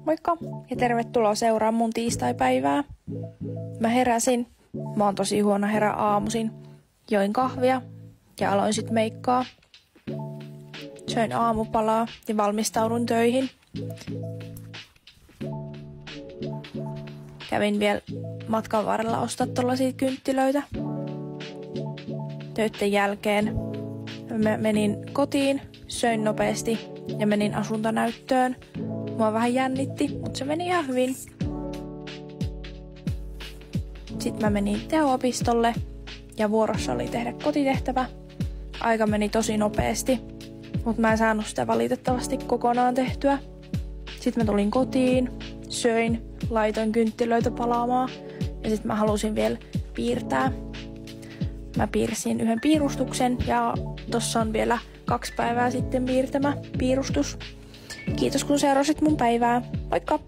Moikka ja tervetuloa seuraamaan mun tiistaipäivää. Mä heräsin. Mä oon tosi huono herää aamuisin. Join kahvia ja aloin sit meikkaa. Söin aamupalaa ja valmistaudun töihin. Kävin vielä matkan varrella ostaa tollasia kynttilöitä. Töitten jälkeen mä menin kotiin, söin nopeasti ja menin asuntonäyttöön. Mua vähän jännitti, mutta se meni ihan hyvin. Sitten mä menin teho-opistolle ja vuorossa oli tehdä kotitehtävä. Aika meni tosi nopeasti, mutta mä en saanut sitä valitettavasti kokonaan tehtyä. Sitten mä tulin kotiin, söin, laitoin kynttilöitä palaamaan ja sitten mä halusin vielä piirtää. Mä piirsin yhden piirustuksen ja tossa on vielä 2 päivää sitten piirtämä piirustus. Kiitos kun seurasit mun päivää. Moikka!